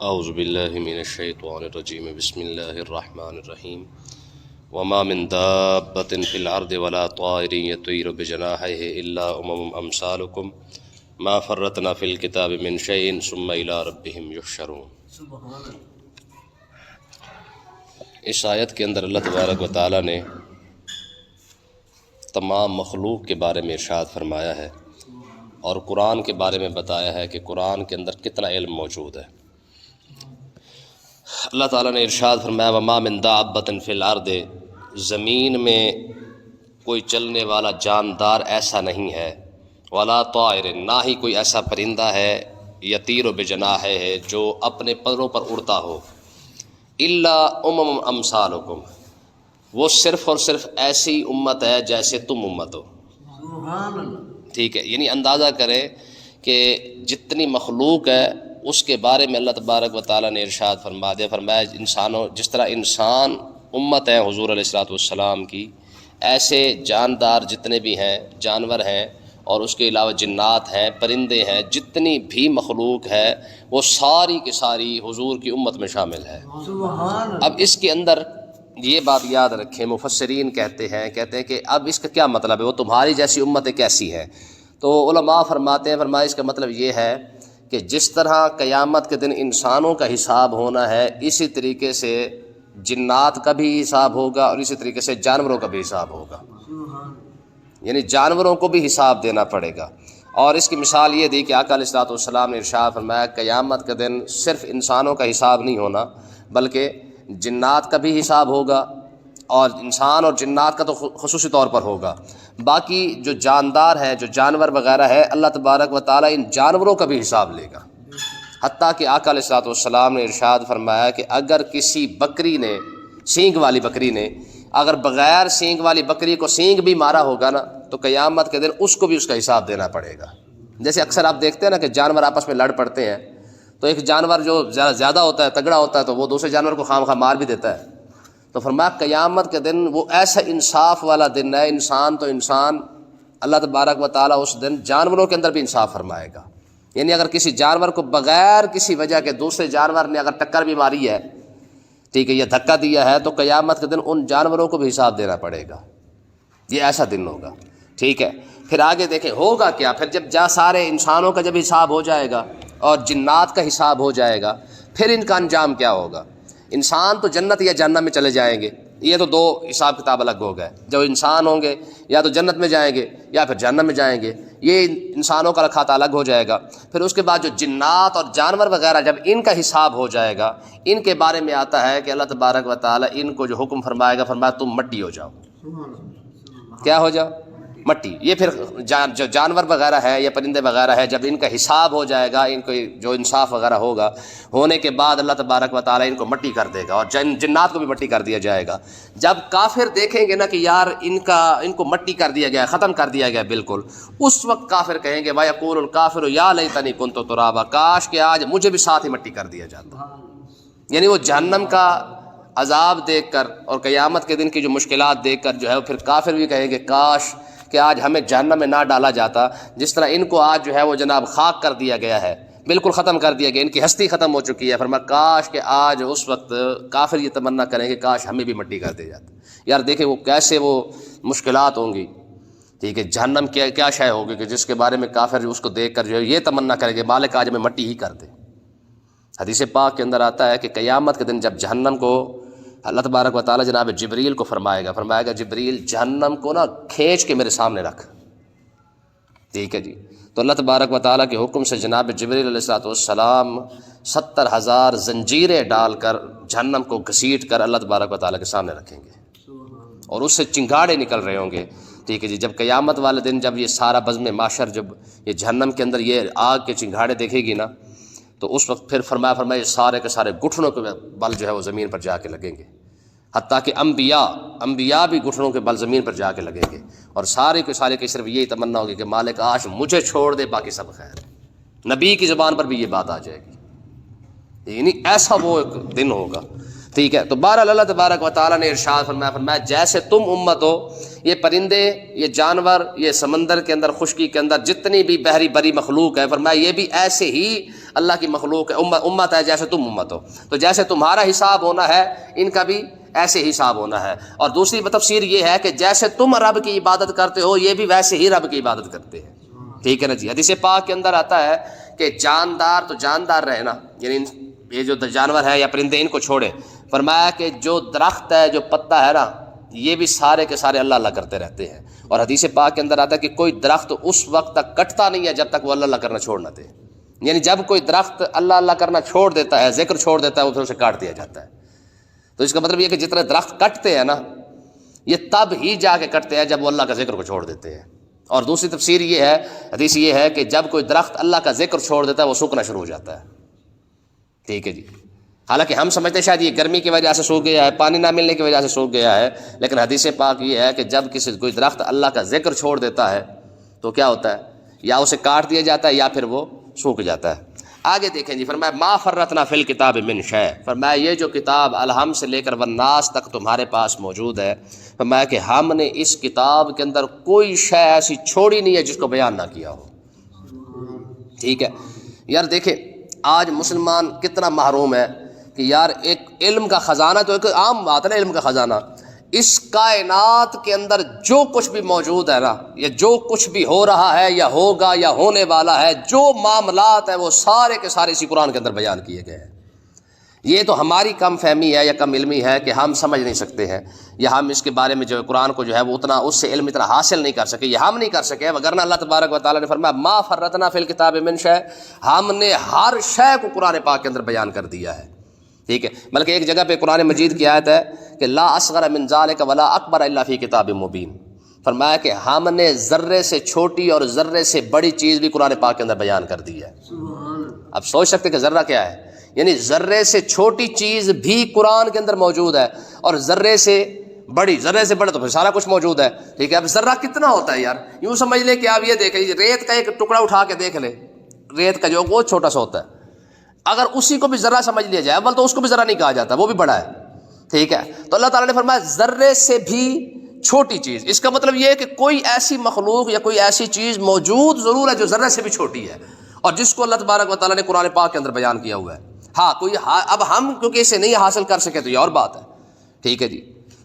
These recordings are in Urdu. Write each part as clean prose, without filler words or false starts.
اعوذ باللہ من الشیطان الرجیم بسم اللہ الرحمن الرحیم وما من دابۃ فی الارض ولا طائر یطیر بجناحیہ الا امم امثالکم ما فرطنا فی الکتاب من شیء ثم الی ربہم یحشرون۔ اس آیت کے اندر اللہ تبارک و تعالیٰ نے تمام مخلوق کے بارے میں ارشاد فرمایا ہے اور قرآن کے بارے میں بتایا ہے کہ قرآن کے اندر کتنا علم موجود ہے۔ اللہ تعالیٰ نے ارشاد فرمایا وما من دابۃ فی الارض، زمین میں کوئی چلنے والا جاندار ایسا نہیں ہے، ولا طائر، نہ ہی کوئی ایسا پرندہ ہے، یطیر بجناحیہ، جو اپنے پروں پر اڑتا ہو، الا امم امثالکم، وہ صرف اور صرف ایسی امت ہے جیسے تم امت ہو۔ ٹھیک ہے، یعنی اندازہ کریں کہ جتنی مخلوق ہے اس کے بارے میں اللہ تبارک و تعالیٰ نے ارشاد فرمایا انسانوں، جس طرح انسان امت ہیں حضور علیہ الصلوۃ والسلام کی، ایسے جاندار جتنے بھی ہیں، جانور ہیں، اور اس کے علاوہ جنات ہیں، پرندے ہیں، جتنی بھی مخلوق ہے وہ ساری کی ساری حضور کی امت میں شامل ہے۔ اب اس کے اندر یہ بات یاد رکھیں، مفسرین کہتے ہیں کہ اب اس کا کیا مطلب ہے، وہ تمہاری جیسی امتیں کیسی ہیں؟ تو علماء فرماتے ہیں، اس کا مطلب یہ ہے کہ جس طرح قیامت کے دن انسانوں کا حساب ہونا ہے، اسی طریقے سے جنات کا بھی حساب ہوگا اور اسی طریقے سے جانوروں کا بھی حساب ہوگا، یعنی جانوروں کو بھی حساب دینا پڑے گا۔ اور اس کی مثال یہ دی کہ آقا علیہ الصلوۃ والسلام نے ارشاد فرمایا قیامت کے دن صرف انسانوں کا حساب نہیں ہونا بلکہ جنات کا بھی حساب ہوگا، اور انسان اور جنات کا تو خصوصی طور پر ہوگا، باقی جو جاندار ہیں، جو جانور وغیرہ ہے، اللہ تبارک و تعالیٰ ان جانوروں کا بھی حساب لے گا۔ حتیٰ کہ آقا علیہ الصلوۃ والسلام نے ارشاد فرمایا کہ اگر کسی بکری نے، سینگ والی بکری نے، اگر بغیر سینگ والی بکری کو سینگ بھی مارا ہوگا نا تو قیامت کے دن اس کو بھی اس کا حساب دینا پڑے گا۔ جیسے اکثر آپ دیکھتے ہیں نا کہ جانور آپس میں لڑ پڑتے ہیں، تو ایک جانور جو زیادہ ہوتا ہے، تگڑا ہوتا ہے، تو وہ دوسرے جانور کو خواہ مار بھی دیتا ہے۔ تو فرمایا قیامت کے دن وہ ایسا انصاف والا دن ہے، انسان تو انسان، اللہ تبارک و تعالیٰ اس دن جانوروں کے اندر بھی انصاف فرمائے گا۔ یعنی اگر کسی جانور کو بغیر کسی وجہ کے دوسرے جانور نے اگر ٹکر بھی ماری ہے، ٹھیک ہے، یا دھکا دیا ہے، تو قیامت کے دن ان جانوروں کو بھی حساب دینا پڑے گا۔ یہ ایسا دن ہوگا، ٹھیک ہے۔ پھر آگے دیکھیں ہوگا کیا، پھر جب سارے انسانوں کا جب حساب ہو جائے گا اور جنات کا حساب ہو جائے گا، پھر ان کا انجام کیا ہوگا؟ انسان تو جنت یا جہنم میں چلے جائیں گے، یہ تو دو حساب کتاب الگ ہو گئے۔ جو انسان ہوں گے یا تو جنت میں جائیں گے یا پھر جہنم میں جائیں گے، یہ انسانوں کا کھاتا الگ ہو جائے گا۔ پھر اس کے بعد جو جنات اور جانور وغیرہ جب ان کا حساب ہو جائے گا، ان کے بارے میں آتا ہے کہ اللہ تبارک و تعالیٰ ان کو جو حکم فرمائے گا، فرمایا تم مٹی ہو جاؤ۔ کیا ہو جاؤ؟ مٹی۔ یہ پھر جو جانور وغیرہ ہے یا پرندے وغیرہ ہے، جب ان کا حساب ہو جائے گا، ان کو جو انصاف وغیرہ ہوگا، ہونے کے بعد اللہ تبارک و تعالیٰ ان کو مٹی کر دے گا، اور جنات کو بھی مٹی کر دیا جائے گا۔ جب کافر دیکھیں گے نا کہ یار ان کو مٹی کر دیا گیا، ختم کر دیا گیا بالکل، اس وقت کافر کہیں گے وَيَقُولُ الْكَافِرُ يَا لَيْتَنِي كُنتُ تُرَابًا، کاش کہ آج مجھے بھی ساتھ ہی مٹی کر دیا جاتا۔ یعنی وہ جہنم کا عذاب دیکھ کر اور قیامت کے دن کی جو مشکلات دیکھ کر جو ہے پھر کافر بھی کہیں گے کاش کہ آج ہمیں جہنم میں نہ ڈالا جاتا، جس طرح ان کو آج جو ہے وہ جناب خاک کر دیا گیا ہے، بالکل ختم کر دیا گیا، ان کی ہستی ختم ہو چکی ہے۔ فرمایا کاش کہ آج اس وقت کافر یہ تمنا کریں کہ کاش ہمیں بھی مٹی کر دیا جاتا۔ یار دیکھیں وہ کیسے وہ مشکلات ہوں گی، ٹھیک ہے، جہنم کیا شے ہوگی کہ جس کے بارے میں کافر اس کو دیکھ کر جو ہے یہ تمنا کریں کہ مالک آج ہمیں مٹی ہی کر دے۔ حدیث پاک کے اندر آتا ہے کہ قیامت کے دن جب جہنم کو اللہ تبارک و تعالیٰ جناب جبریل کو فرمائے گا جبریل جہنم کو نا کھینچ کے میرے سامنے رکھ، ٹھیک ہے جی۔ تو اللہ تبارک و تعالیٰ کے حکم سے جناب جبریل علیہ الصلوۃ والسلام 70,000 زنجیریں ڈال کر جہنم کو گھسیٹ کر اللہ تبارک و تعالیٰ کے سامنے رکھیں گے، اور اس سے چنگاڑے نکل رہے ہوں گے، ٹھیک ہے جی۔ جب قیامت والے دن جب یہ سارا بزم معاشر جب یہ جہنم کے اندر یہ آگ کے چنگاڑے دیکھے گی نا، تو اس وقت پھر فرمایا سارے کے سارے گھٹنوں کے بل جو ہے وہ زمین پر جا کے لگیں گے، حتیٰ کہ انبیاء بھی گھٹنوں کے بل زمین پر جا کے لگیں گے، اور سارے کے سارے کی صرف یہی تمنا ہوگی کہ مالک آج مجھے چھوڑ دے، باقی سب خیر ہے۔ نبی کی زبان پر بھی یہ بات آ جائے گی، یعنی ایسا وہ ایک دن ہوگا، ٹھیک ہے۔ تو بہرحال اللہ تبارک و تعالیٰ نے ارشاد فرمایا جیسے تم امت ہو، یہ پرندے، یہ جانور، یہ سمندر کے اندر، خشکی کے اندر جتنی بھی بحری بری مخلوق ہے، فرمایا یہ بھی ایسے ہی اللہ کی مخلوق ہے، امت ہے جیسے تم امت ہو، تو جیسے تمہارا حساب ہونا ہے ان کا بھی ایسے حساب ہونا ہے۔ اور دوسری تفسیر یہ ہے کہ جیسے تم رب کی عبادت کرتے ہو یہ بھی ویسے ہی رب کی عبادت کرتے ہیں، ٹھیک ہے نا جی۔ حدیث پاک کے اندر آتا ہے کہ جاندار تو جاندار رہے نا، یعنی یہ جو جانور ہے یا پرندے ان کو چھوڑے، فرمایا کہ جو درخت ہے جو پتا ہے نا یہ بھی سارے کے سارے اللہ اللہ کرتے رہتے ہیں۔ اور حدیث پاک کے اندر آتا ہے کہ کوئی درخت اس وقت تک کٹتا نہیں ہے جب تک وہ اللہ اللہ کرنا چھوڑ نہ دے، یعنی جب کوئی درخت اللہ اللہ کرنا چھوڑ دیتا ہے، ذکر چھوڑ دیتا ہے، وہ پھر اسے کاٹ دیا جاتا ہے۔ تو اس کا مطلب یہ کہ جتنے درخت کٹتے ہیں نا یہ تب ہی جا کے کٹتے ہیں جب وہ اللہ کا ذکر کو چھوڑ دیتے ہیں۔ اور دوسری تفسیر یہ ہے، حدیث یہ ہے کہ جب کوئی درخت اللہ کا ذکر چھوڑ دیتا ہے وہ سوکھنا شروع ہو جاتا ہے، ٹھیک ہے جی۔ حالانکہ ہم سمجھتے ہیں شاید یہ گرمی کی وجہ سے سوکھ گیا ہے، پانی نہ ملنے کی وجہ سے سوکھ گیا ہے، لیکن حدیث پاک یہ ہے کہ جب کوئی درخت اللہ کا ذکر چھوڑ دیتا ہے تو کیا ہوتا ہے، یا اسے کاٹ دیا جاتا ہے یا پھر وہ سوکھ جاتا ہے۔ آگے دیکھیں جی، فرمایا ما فرطنا فی الکتاب من شیء، فرمایا یہ جو کتاب الحم سے لے کر والناس تک تمہارے پاس موجود ہے، فرمایا کہ ہم نے اس کتاب کے اندر کوئی شے ایسی چھوڑی نہیں ہے جس کو بیان نہ کیا ہو، ٹھیک ہے۔ یار دیکھیں آج مسلمان کتنا محروم ہے کہ یار ایک علم کا خزانہ، تو ایک عام بات ہے نا علم کا خزانہ، اس کائنات کے اندر جو کچھ بھی موجود ہے نا، یا جو کچھ بھی ہو رہا ہے یا ہوگا یا ہونے والا ہے، جو معاملات ہیں وہ سارے کے سارے اسی قرآن کے اندر بیان کیے گئے ہیں۔ یہ تو ہماری کم فہمی ہے یا کم علمی ہے کہ ہم سمجھ نہیں سکتے ہیں، یا ہم اس کے بارے میں جو قرآن کو جو ہے وہ اتنا اس سے علم اتنا حاصل نہیں کر سکے، یہ ہم نہیں کر سکے، وگرنہ اللہ تبارک و تعالیٰ نے فرمایا ما فرطنا فی الکتاب من شیء، ہم نے ہر شے کو قرآن پاک کے اندر بیان کر دیا ہے، ٹھیک ہے۔ بلکہ ایک جگہ پہ قرآن مجید کی آیت ہے کہ لا اصغر من ذلک ولا اکبر الا فی کتاب مبین، فرمایا کہ ہم نے ذرے سے چھوٹی اور ذرے سے بڑی چیز بھی قرآن پاک کے اندر بیان کر دی ہے۔ اب سوچ سکتے کہ ذرہ کیا ہے، یعنی ذرے سے چھوٹی چیز بھی قرآن کے اندر موجود ہے، اور ذرے سے بڑی، ذرے سے بڑا تو پھر سارا کچھ موجود ہے، ٹھیک ہے۔ اب ذرہ کتنا ہوتا ہے یار، یوں سمجھ لے کہ آپ یہ دیکھیں ریت کا ایک ٹکڑا اٹھا کے دیکھ لیں، ریت کا جو وہ چھوٹا سا ہوتا ہے، اگر اسی کو بھی ذرہ سمجھ لیا جائے، اول تو اس کو بھی ذرہ نہیں کہا جاتا، وہ بھی بڑا ہے، ٹھیک ہے۔ تو اللہ تعالیٰ نے فرمایا ذرے سے بھی چھوٹی چیز، اس کا مطلب یہ ہے کہ کوئی ایسی مخلوق یا کوئی ایسی چیز موجود ضرور ہے جو ذرے سے بھی چھوٹی ہے، اور جس کو اللہ تبارک و تعالیٰ نے قرآن پاک کے اندر بیان کیا ہوا ہے۔ ہاں کوئی اب ہم کیونکہ اسے نہیں حاصل کر سکے تو یہ اور بات ہے، ٹھیک ہے جی۔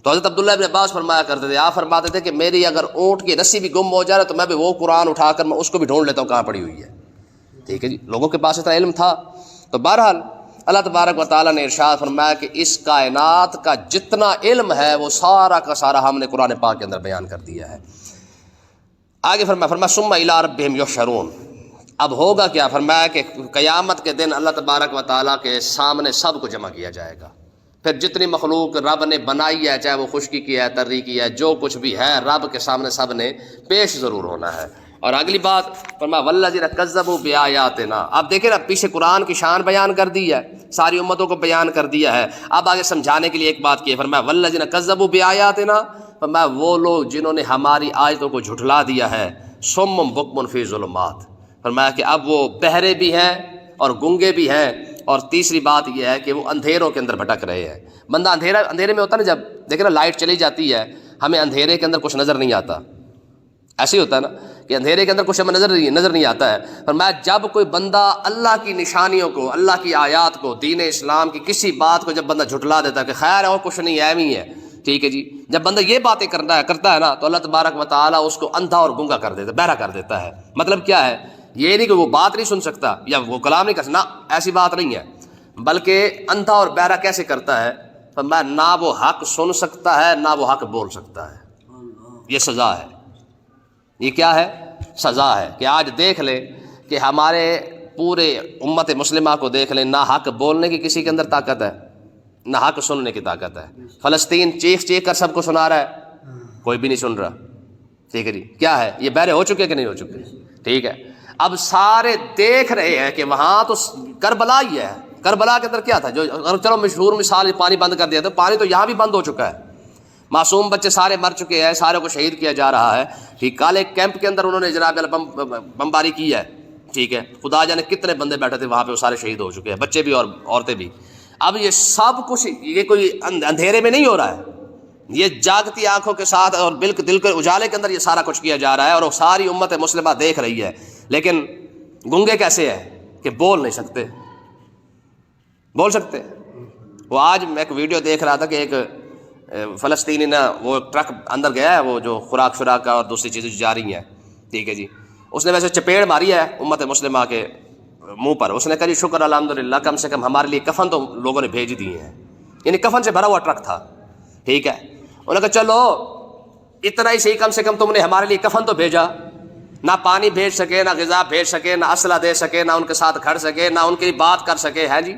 تو حضرت عبداللہ ابن عباس فرمایا کرتے تھے، آپ فرماتے تھے کہ میری اگر اونٹ کی رسی بھی گم ہو جائے تو میں بھی وہ قرآن اٹھا کر میں اس کو بھی ڈھونڈ لیتا ہوں کہاں پڑی ہوئی ہے، ٹھیک ہے جی۔ لوگوں کے پاس اتنا علم تھا۔ تو بہرحال اللہ تبارک و تعالیٰ نے ارشاد فرمایا کہ اس کائنات کا جتنا علم ہے وہ سارا کا سارا ہم نے قرآن پاک کے اندر بیان کر دیا ہے۔ آگے فرمایا ثم الی ربہم یحشرون، اب ہوگا کیا، فرمایا کہ قیامت کے دن اللہ تبارک و تعالیٰ کے سامنے سب کو جمع کیا جائے گا، پھر جتنی مخلوق رب نے بنائی ہے، چاہے وہ خشکی کی ہے، تری کی ہے، جو کچھ بھی ہے رب کے سامنے سب نے پیش ضرور ہونا ہے۔ اور اگلی بات فرمایا والذین کذبوا بآیاتنا، اب دیکھیں نا پیچھے قرآن کی شان بیان کر دی ہے، ساری امتوں کو بیان کر دیا ہے، اب آگے سمجھانے کے لیے ایک بات کی ہے، فرمایا والذین کذبوا بآیاتنا، فرمایا وہ لوگ جنہوں نے ہماری آیتوں کو جھٹلا دیا ہے، صم بکم فی ظلمات، فرمایا کہ اب وہ بہرے بھی ہیں اور گنگے بھی ہیں، اور تیسری بات یہ ہے کہ وہ اندھیروں کے اندر بھٹک رہے ہیں۔ بندہ اندھیرے میں ہوتا نا، جب دیکھیں نا لائٹ چلی جاتی ہے ہمیں اندھیرے کے اندر کچھ نظر نہیں آتا، ایسے ہی ہوتا ہے نا کہ اندھیرے کے اندر کچھ ہمیں نظر نہیں آتا ہے۔ فرمایا جب کوئی بندہ اللہ کی نشانیوں کو، اللہ کی آیات کو، دین اسلام کی کسی بات کو جب بندہ جھٹلا دیتا ہے کہ خیر ہے اور کچھ نہیں ہے ہی ہے، ٹھیک ہے جی، جب بندہ یہ باتیں کرتا ہے نا تو اللہ تبارک و تعالیٰ اس کو اندھا اور گنگا کر دیتا ہے، بہرا کر دیتا ہے۔ مطلب کیا ہے، یہ نہیں کہ وہ بات نہیں سن سکتا یا وہ کلام نہیں کر سکتا، ایسی بات نہیں ہے، بلکہ اندھا اور بہرا کیسے کرتا ہے، فرمایا نہ وہ حق سن سکتا ہے نہ وہ حق بول سکتا ہے۔ یہ سزا ہے، یہ کیا ہے، سزا ہے کہ آج دیکھ لے کہ ہمارے پورے امت مسلمہ کو دیکھ لیں، نہ حق بولنے کی کسی کے اندر طاقت ہے نہ حق سننے کی طاقت ہے۔ فلسطین چیخ چیخ کر سب کو سنا رہا ہے، کوئی بھی نہیں سن رہا، ٹھیک ہے جی۔ کیا ہے، یہ بہرے ہو چکے کہ نہیں ہو چکے، ٹھیک ہے۔ اب سارے دیکھ رہے ہیں کہ وہاں تو کربلا ہی ہے، کربلا کے اندر کیا تھا، جو چلو مشہور مثال پانی بند کر دیا تو پانی تو یہاں بھی بند ہو چکا ہے، معصوم بچے سارے مر چکے ہیں، سارے کو شہید کیا جا رہا ہے، ٹھیک۔ کالے کیمپ کے اندر انہوں نے جناب بمباری کی ہے، ٹھیک ہے، خدا جانے کتنے بندے بیٹھے تھے وہاں پہ، وہ سارے شہید ہو چکے ہیں، بچے بھی اور عورتیں بھی۔ اب یہ سب کچھ یہ کوئی اندھیرے میں نہیں ہو رہا ہے، یہ جاگتی آنکھوں کے ساتھ اور دل کے اجالے کے اندر یہ سارا کچھ کیا جا رہا ہے، اور وہ ساری امت مسلمہ دیکھ رہی ہے، لیکن گنگے کیسے ہیں، کہ بول نہیں سکتے. بول سکتے. وہ آج میں ایک ویڈیو دیکھ رہا تھا کہ ایک فلسطینی نا وہ ٹرک اندر گیا ہے وہ جو خوراک کا اور دوسری چیزیں جا رہی ہیں, ٹھیک ہے جی, اس نے ویسے چپیڑ ماری ہے امت مسلمہ کے منہ پر. اس نے کہا جی شکر الحمدللہ کم سے کم ہمارے لیے کفن تو لوگوں نے بھیج دیے ہیں, یعنی کفن سے بھرا ہوا ٹرک تھا, ٹھیک ہے. انہوں نے کہا چلو اتنا ہی صحیح, کم سے کم تم نے ہمارے لیے کفن تو بھیجا. نہ پانی بھیج سکے, نہ غذا بھیج سکے, نہ اسلحہ دے سکے, نہ ان کے ساتھ کھڑ سکے, نہ ان کی بات کر سکے, ہے جی.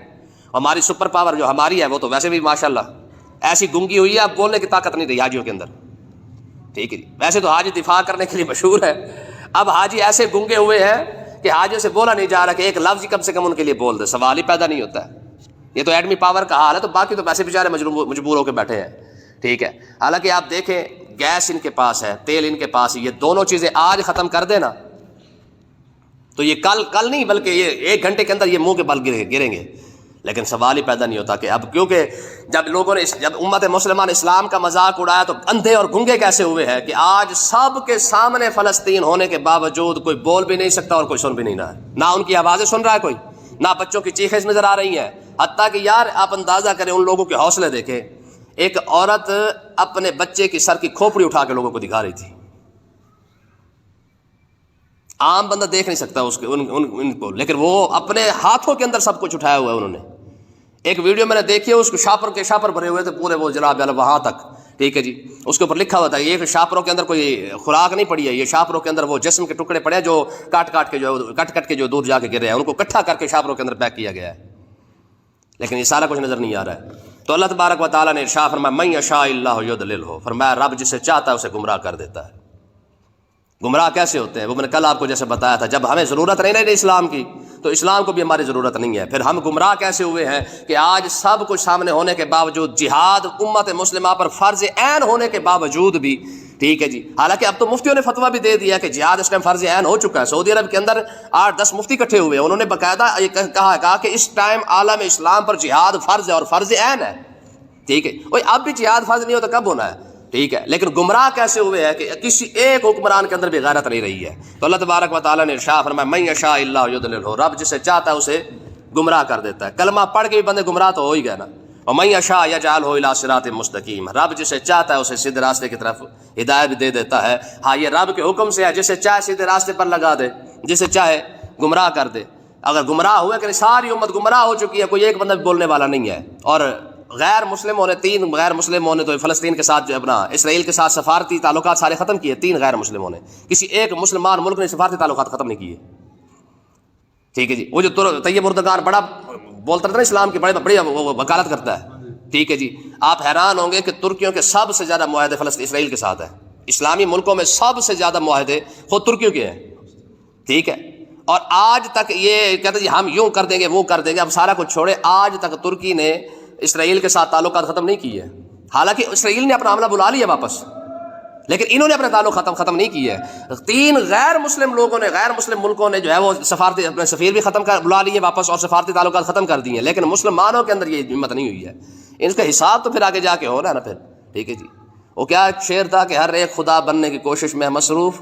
ہماری سپر پاور جو ہماری ہے وہ تو ویسے بھی ماشاءاللہ ایسی گونگی ہوئی ہے, اب بولنے کی طاقت نہیں رہی حاجیوں کے اندر, ٹھیک ہے جی. ویسے تو حاجی دفاع کرنے کے لیے مشہور ہے, اب حاجی ایسے گونگے ہوئے ہیں کہ حاجیوں سے بولا نہیں جا رہا کہ ایک لفظ ہی کم سے کم ان کے لیے بول دے, سوال ہی پیدا نہیں ہوتا ہے. یہ تو ایٹمی پاور کا حال ہے, تو باقی تو ویسے بیچارے مجبور ہو کے بیٹھے ہیں, ٹھیک ہے. حالانکہ آپ دیکھیں گیس ان کے پاس ہے, تیل ان کے پاس ہے, یہ دونوں چیزیں آج ختم کر دینا تو یہ کل نہیں بلکہ یہ 1 گھنٹے کے اندر یہ منہ کے بل گریں گے. لیکن سوال ہی پیدا نہیں ہوتا کہ اب, کیونکہ جب لوگوں نے جب امت مسلمان اسلام کا مذاق اڑایا تو اندھے اور گنگے کیسے ہوئے ہیں کہ آج سب کے سامنے فلسطین ہونے کے باوجود کوئی بول بھی نہیں سکتا اور کوئی سن بھی نہیں رہا ہے. نہ ان کی آوازیں سن رہا ہے کوئی, نہ بچوں کی چیخیں نظر آ رہی ہیں. حتیٰ کہ یار آپ اندازہ کریں ان لوگوں کے حوصلے دیکھیں, ایک عورت اپنے بچے کی سر کی کھوپڑی اٹھا کے لوگوں کو دکھا رہی تھی. عام بندہ دیکھ نہیں سکتا اس کے ان کو, لیکن وہ اپنے ہاتھوں کے اندر سب کچھ اٹھایا ہوا ہے انہوں نے. ایک ویڈیو میں نے دیکھی ہے, اس کو شاپر بھرے ہوئے تھے پورے وہ جناب وہاں تک, ٹھیک ہے جی. اس کے اوپر لکھا ہوا تھا یہ شاپروں کے اندر کوئی خوراک نہیں پڑی ہے, یہ شاپروں کے اندر وہ جسم کے ٹکڑے پڑے ہیں جو کٹ کے جو دور جا کے گرے ہیں, ان کو اکٹھا کر کے شاپروں کے اندر پیک کیا گیا ہے. لیکن یہ سارا کچھ نظر نہیں آ رہا ہے. تو اللہ تبارک و تعالیٰ نے ارشاد فرمایا من یشاء اللہ یضللہ, فرمایا رب جسے چاہتا ہے اسے گمراہ کر دیتا ہے. گمراہ کیسے ہوتے ہیں وہ میں نے کل آپ کو جیسے بتایا تھا, جب ہمیں ضرورت نہیں اسلام کی تو اسلام کو بھی ہماری ضرورت نہیں ہے. پھر ہم گمراہ کیسے ہوئے ہیں کہ آج سب کچھ سامنے ہونے کے باوجود, جہاد امت مسلمہ پر فرض عین ہونے کے باوجود بھی, ٹھیک ہے جی. حالانکہ اب تو مفتیوں نے فتویٰ بھی دے دیا کہ جہاد اس ٹائم فرض عین ہو چکا ہے. سعودی عرب کے اندر 8-10 مفتی اکٹھے ہوئے, انہوں نے باقاعدہ یہ کہا کہ اس ٹائم عالم اسلام پر جہاد فرض ہے اور فرض عین ہے, ٹھیک ہے. اب بھی جہاد فرض نہیں ہوتا کب ہونا ہے, ٹھیک ہے. لیکن گمراہ کیسے ہوئے ہیں کہ کسی ایک حکمران کے اندر بھی غیرت نہیں رہی ہے. تو اللہ تبارک و تعالیٰ نے ارشاد فرمایا من یشاء اللہ یضللہ, رب جسے چاہتا ہے اسے گمراہ کر دیتا ہے. کلمہ پڑھ کے بھی بندے گمراہ تو ہو ہی گئے نا. ومن یشاء یجعلہ الی صراط مستقیم, رب جسے چاہتا ہے اسے سیدھے راستے کی طرف ہدایت بھی دے دیتا ہے. ہاں یہ رب کے حکم سے ہے, جسے چاہے سیدھے راستے پر لگا دے, جسے چاہے گمراہ کر دے. اگر گمراہ ہوئے کہ ساری امت گمراہ ہو چکی ہے, کوئی ایک بندہ بھی بولنے والا نہیں ہے. اور غیر مسلموں نے 3 غیر مسلموں نے تو فلسطین کے ساتھ جو اپنا اسرائیل کے ساتھ سفارتی تعلقات سارے ختم کیے. 3 غیر مسلموں نے, کسی ایک مسلمان ملک نے سفارتی تعلقات ختم نہیں کیے, ٹھیک ہے جی. وہ جو طیب اردگان بڑا بولتا تھا نا اسلام کی, بڑی وکالت کرتا ہے, ٹھیک ہے جی. آپ حیران ہوں گے کہ ترکیوں کے سب سے زیادہ معاہدے فلسطین اسرائیل کے ساتھ ہیں. اسلامی ملکوں میں سب سے زیادہ معاہدے خود ترکیوں کے ہیں, ٹھیک ہے. اور آج تک یہ کہتے جی ہم یوں کر دیں گے وہ کر دیں گے, اب سارا کچھ چھوڑے, آج تک ترکی نے اسرائیل کے ساتھ تعلقات ختم نہیں کیے. حالانکہ اسرائیل نے اپنا حملہ بلا لیا واپس, لیکن انہوں نے اپنے تعلق ختم نہیں کیے. 3 غیر مسلم لوگوں نے, غیر مسلم ملکوں نے جو ہے وہ سفارتی اپنے سفیر بھی ختم کر بلا لیے واپس اور سفارتی تعلقات ختم کر دیے. لیکن مسلمانوں کے اندر یہ ہمت نہیں ہوئی ہے. ان کا حساب تو پھر آگے جا کے ہونا ہے نا پھر, ٹھیک ہے جی. وہ کیا شعر تھا کہ ہر ایک خدا بننے کی کوشش میں مصروف,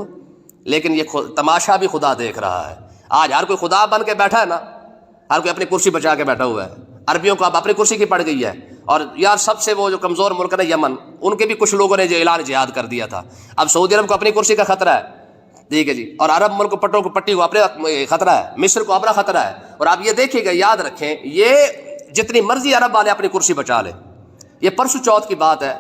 لیکن یہ تماشا بھی خدا دیکھ رہا ہے. آج ہر کوئی خدا بن کے بیٹھا ہے نا, ہر کوئی اپنی کرسی بچا کے بیٹھا ہوا ہے. عربیوں کو اب اپنی کرسی کی پڑ گئی ہے. اور یار سب سے وہ جو کمزور ملک ہے یمن, ان کے بھی کچھ لوگوں نے جو اعلان جہاد کر دیا تھا. اب سعودی عرب کو اپنی کرسی کا خطرہ ہے, ٹھیک ہے جی. اور عرب ملک کو پٹی کو اپنے خطرہ ہے, مصر کو اپنا خطرہ ہے. اور آپ یہ دیکھیے گا, یاد رکھیں, یہ جتنی مرضی عرب والے اپنی کرسی بچا لے. یہ پرسوں چوتھ کی بات ہے,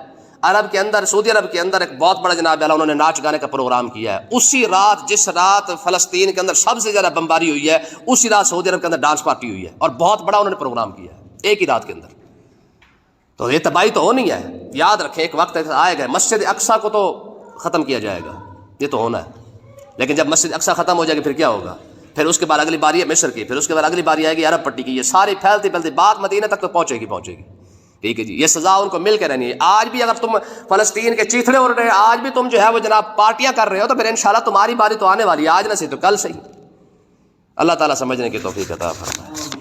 عرب کے اندر, سعودی عرب کے اندر ایک بہت بڑا جناب انہوں نے ناچ گانے کا پروگرام کیا ہے. اسی رات, جس رات فلسطین کے اندر سب سے زیادہ بمباری ہوئی ہے, اسی رات سعودی عرب کے اندر ڈانس پارٹی ہوئی ہے, اور بہت بڑا انہوں نے پروگرام کیا ہے ایک ہی رات کے اندر. تو یہ تباہی تو ہونی ہے. یاد رکھیں ایک وقت آئے گا مسجد اقصیٰ کو تو ختم کیا جائے گا, یہ تو ہونا ہے. لیکن جب مسجد اقصیٰ ختم ہو جائے گی پھر کیا ہوگا؟ پھر اس کے بعد اگلی باری ہے مصر کی, پھر اس کے بعد اگلی باری آئے گی عرب پٹی کی. یہ ساری پھیلتی بات مدینہ تک تو پہنچے گی, ٹھیک ہے جی. یہ سزا ان کو مل کے رہنی ہے. آج بھی اگر تم فلسطین کے چیتھڑے اڑ رہے, آج بھی تم جو ہے وہ جناب پارٹیاں کر رہے ہو, تو پھر انشاءاللہ تمہاری باری تو آنے والی ہے, آج نہ صحیح تو کل صحیح. اللہ تعالیٰ سمجھنے کی توفیق عطا فرمائے.